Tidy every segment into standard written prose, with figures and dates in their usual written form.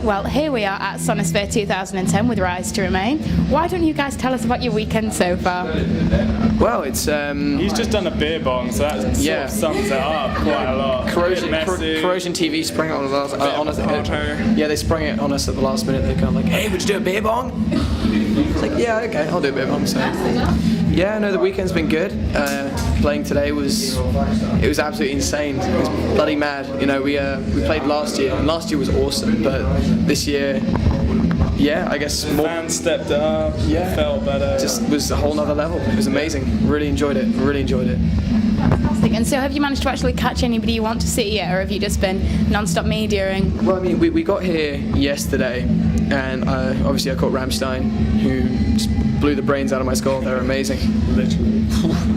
Well, here we are at Sonisphere 2010 with Rise to Remain. Why don't you guys tell us about your weekend so far? Well, it's he's just done a beer bong, so that sort of sums it up quite a lot. Corrosion TV sprang it on us. Yeah, they sprung it on us at the last minute. They're kind of like, "Hey, would you do a beer bong?" It's like, "Yeah, okay, I'll do a beer bong." So, yeah, no, the weekend's been good. Playing today was absolutely insane. It was bloody mad. You know, we played last year, and last year was awesome, but this year, yeah, I guess more. Fans stepped up. Yeah, felt better. Just was a whole nother level. It was amazing. Really enjoyed it. Fantastic. And so, have you managed to actually catch anybody you want to see yet, or have you just been non-stop mediaing? Well, I mean, we got here yesterday, and obviously I caught Rammstein, who just blew the brains out of my skull. They were amazing. Literally.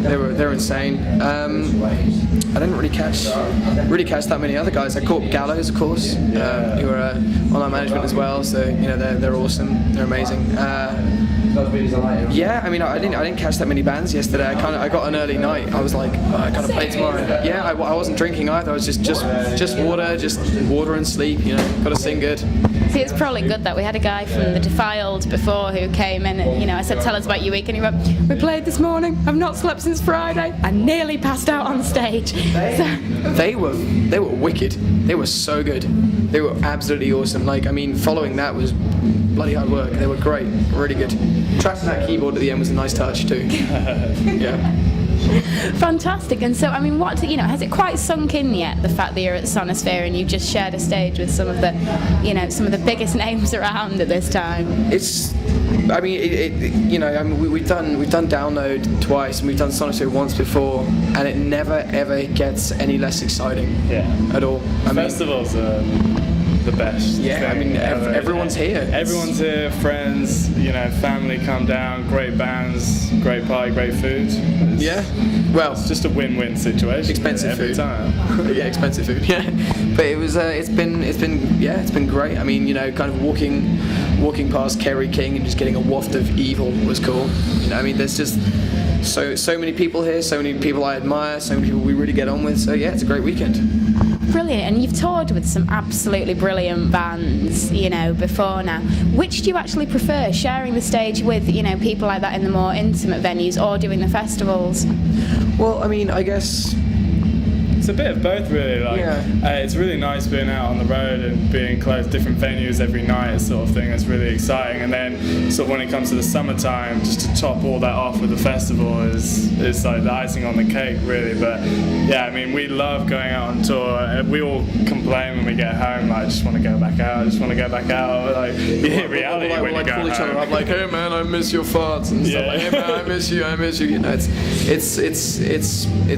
They were insane. I didn't really catch that many other guys. I caught Gallows, of course, who were on our management as well. So you know they're awesome. They're amazing. Yeah, I mean I didn't catch that many bands yesterday. I got an early night. I was like, I gotta play tomorrow. Yeah, I wasn't drinking either. I was just water and sleep. You know, gotta sing good. See, it's probably good that we had a guy from The Defiled before who came in and, you know, I said, tell us about your week, and he went, we played this morning, I've not slept since Friday, I nearly passed out on stage. They were wicked. They were so good. They were absolutely awesome. Like, I mean, following that was bloody hard work. They were great, really good. Tracking that keyboard at the end was a nice touch too. Yeah. Fantastic. And so, I mean, has it quite sunk in yet, the fact that you're at Sonisphere and you've just shared a stage with some of the biggest names around at this time? It's, I mean, we've done Download twice and we've done Sonisphere once before, and it never ever gets any less exciting. At all. Festivals are the best. Yeah, I mean, everyone's here. Everyone's here, friends, you know, family come down, great bands, great party, great food. Well, it's just a win-win situation. Expensive every food. time. Yeah, expensive food. Yeah, but it's been great. I mean, you know, kind of walking past Kerry King and just getting a waft of evil was cool. You know, I mean, there's just so many people here, so many people I admire, so many people we really get on with. So yeah, it's a great weekend. Brilliant. And you've toured with some absolutely brilliant bands, you know, before now. Which do you actually prefer, sharing the stage with, you know, people like that in the more intimate venues, or doing the festivals? Well, I mean, I guess it's a bit of both, really. Like, it's really nice being out on the road and being close to different venues every night, sort of thing. It's really exciting. And then, sort of when it comes to the summertime, just to top all that off with the festival is like the icing on the cake, really. But yeah, I mean, we love going out on tour. We all complain when we get home, like, I just want to go back out. Like, you hit reality when you go home. Each other up, like, hey man, I miss your farts and stuff. Like, hey man, I miss you. You know, it's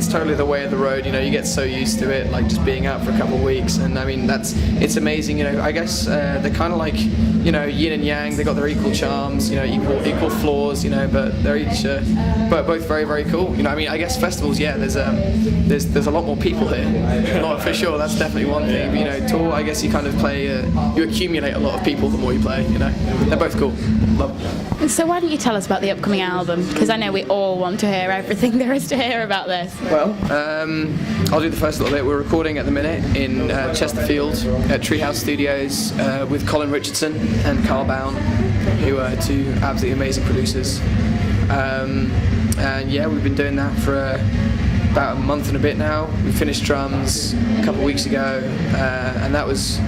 totally the way of the road. You know, you get so used to it, like just being out for a couple of weeks, and I mean it's amazing. You know, I guess they're kind of like, you know, yin and yang. They got their equal charms, you know, equal flaws, you know, but they're each both very, very cool. You know, I mean, I guess festivals, yeah, there's a lot more people here. Not for sure, that's definitely one thing. But, you know, tour, I guess you kind of play, you accumulate a lot of people the more you play. You know, they're both cool. Love them. So why don't you tell us about the upcoming album? Because I know we all want to hear everything there is to hear about this. Well, I'll do the first little bit. We're recording at the minute in Chesterfield at Treehouse Studios with Colin Richardson and Carl Bown, who are two absolutely amazing producers. And yeah, we've been doing that for about a month and a bit now. We finished drums a couple of weeks ago, and that was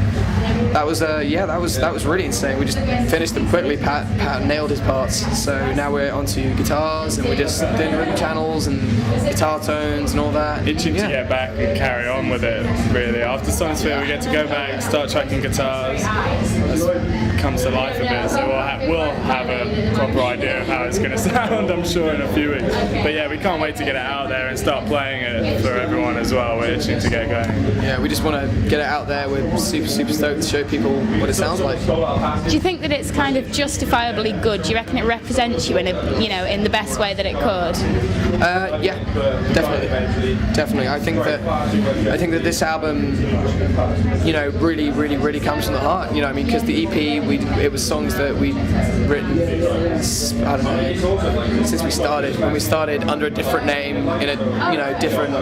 really insane. We just finished them quickly. Pat nailed his parts, so now we're onto guitars and we're just doing rhythm channels and guitar tones and all that. Itching to get back and carry on with it, really. After Sonisphere, we get to go back and start tracking guitars. It comes to life a bit, so we'll have a proper idea of how it's going to sound, I'm sure, in a few weeks. But yeah, we can't wait to get it out there and start playing it for everyone as well. We're itching to get going. Yeah, we just want to get it out there. We're super stoked to show people what it sounds like. Do you think that it's kind of justifiably good? Do you reckon it represents you in the best way that it could? Yeah, definitely. I think that this album, you know, really comes from the heart. You know, I mean, because composed the EP, it was songs that we'd written, I don't know, since we started. When we started under a different name in a different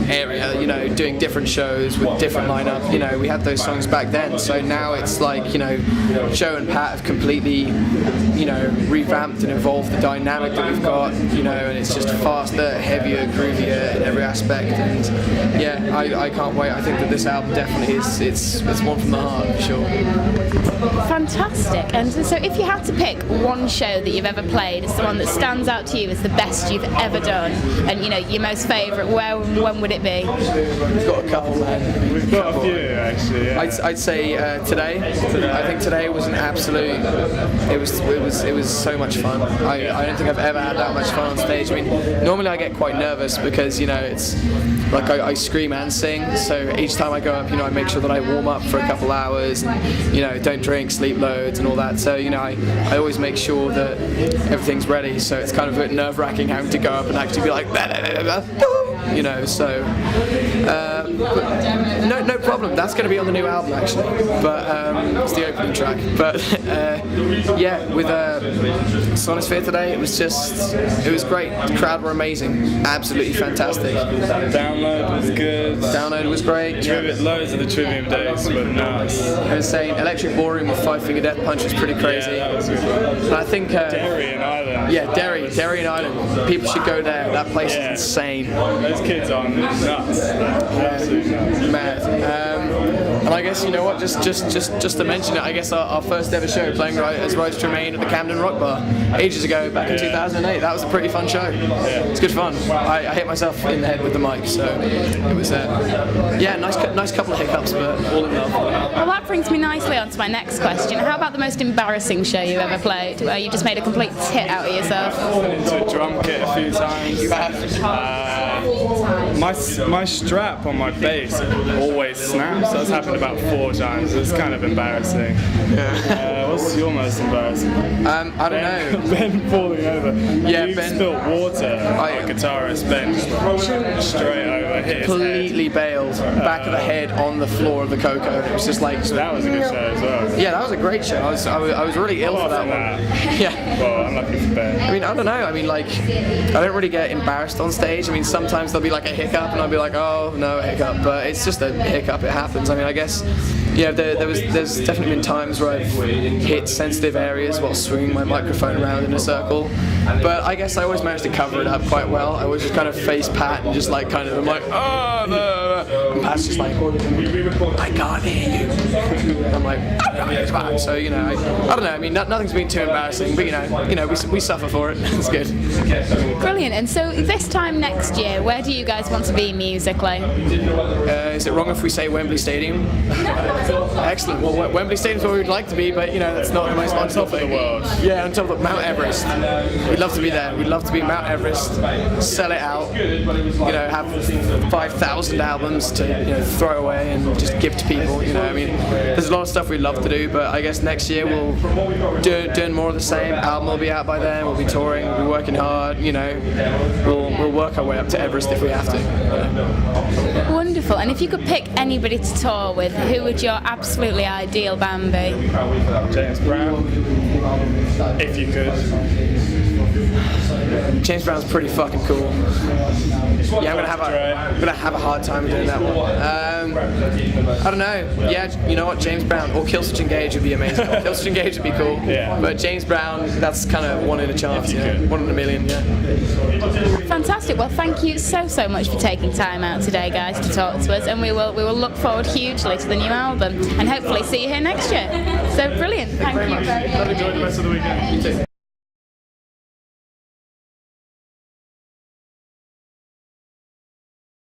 area, doing different shows with different lineup. We had those songs back then. So now it's like, Joe and Pat have completely, revamped and evolved the dynamic that we've got, and it's just faster, heavier, groovier in every aspect. And yeah, I can't wait. I think that this album definitely is, it's one from the heart, for sure. Fantastic. And so if you had to pick one show that you've ever played, it's the one that stands out to you as the best you've ever done, and your most favourite, when would it be? We've got a couple, man. We've got a few, actually. Yeah. I'd say today. I think today was an absolute. It was so much fun. I don't think I've ever had that much fun on stage. I mean, normally I get quite nervous because it's like I scream and sing. So each time I go up, I make sure that I warm up for a couple hours and don't drink, sleep loads and all that. So I always make sure that everything's ready. So it's kind of a bit nerve-wracking having to go up and actually be like, So no problem. That's going to be on the new album actually, but it's the opening track. But with Sonisphere today, it was great. The crowd were amazing, absolutely fantastic. Download was good. Download was great. Loads of the Trivium days were nuts. I was saying Electric Ballroom with 5 Finger Death Punch was pretty crazy. Yeah, that was good. And I think Derry and Ireland. Yeah, Derry and Ireland. People should go there. That place is insane. Those kids are nuts. Absolutely nuts. Mad. And I guess just to mention it, I guess our first ever show playing as Rise Tremaine at the Camden Rock Bar ages ago, back in 2008. That was a pretty fun show. It's good fun. I hit myself in the head with the mic, so it was nice couple of hiccups, but all in love. Well, that brings me nicely on to my next question. How about the most embarrassing show you've ever played, where you just made a complete tit out of yourself? I've fallen into a drum kit a few times. You have. My strap on my bass always snaps. That's happened about 4 times. It's kind of embarrassing. Yeah. What's your most embarrassing? I don't know. Ben falling over. Yeah, you Ben spilled water. Our guitarist Ben straight over, hit his completely head. bailed, back of the head on the floor of the Coco. It was just like. So that was a good show as well. Yeah, that was a great show. I was really ill for that one. Yeah. Well, I'm lucky for Ben. I mean, I don't know. I mean, like, I don't really get embarrassed on stage. I mean, sometimes there'll be like a hiccup, and I'll be like, oh no, a hiccup. But it's just a hiccup. It happens. I mean, I guess. Yeah, there's definitely been times where I've hit sensitive areas while swinging my microphone around in a circle, but I guess I always managed to cover it up quite well. I always just kind of face Pat and just like kind of, I'm like, oh no, and Pat's just like, I can't hear you. I'm like, oh, it's fine. So I don't know. I mean, nothing's been too embarrassing, but we suffer for it. It's good. Brilliant. And so this time next year, where do you guys want to be musically? Is it wrong if we say Wembley Stadium? Excellent. Well, Wembley Stadium's where we'd like to be, but that's not the most on top of the world. Yeah, on top of Mount Everest. We'd love to be there. We'd love to be Mount Everest, sell it out, have 5,000 albums to throw away and just give to people. I mean, there's a lot of stuff we'd love to do, but I guess next year we'll doing more of the same. Album will be out by then. We'll be touring. We'll be working hard. We'll work our way up to Everest if we have to. Wonderful. And if you could pick anybody to tour with, who would your absolutely ideal band be? James Brown, if you could. James Brown's pretty fucking cool. Yeah, I'm gonna have a hard time doing that one. I don't know. Yeah, you know what? James Brown or Killswitch Engage would be amazing. Killswitch Engage would be cool. Yeah. But James Brown, that's kind of one in a chance. Yeah. 1 in a million. Yeah. Fantastic. Well, thank you so much for taking time out today, guys, to talk to us, and we will look forward hugely to the new album, and hopefully see you here next year. So brilliant. Thank you very much. Enjoy the rest of the weekend. You too.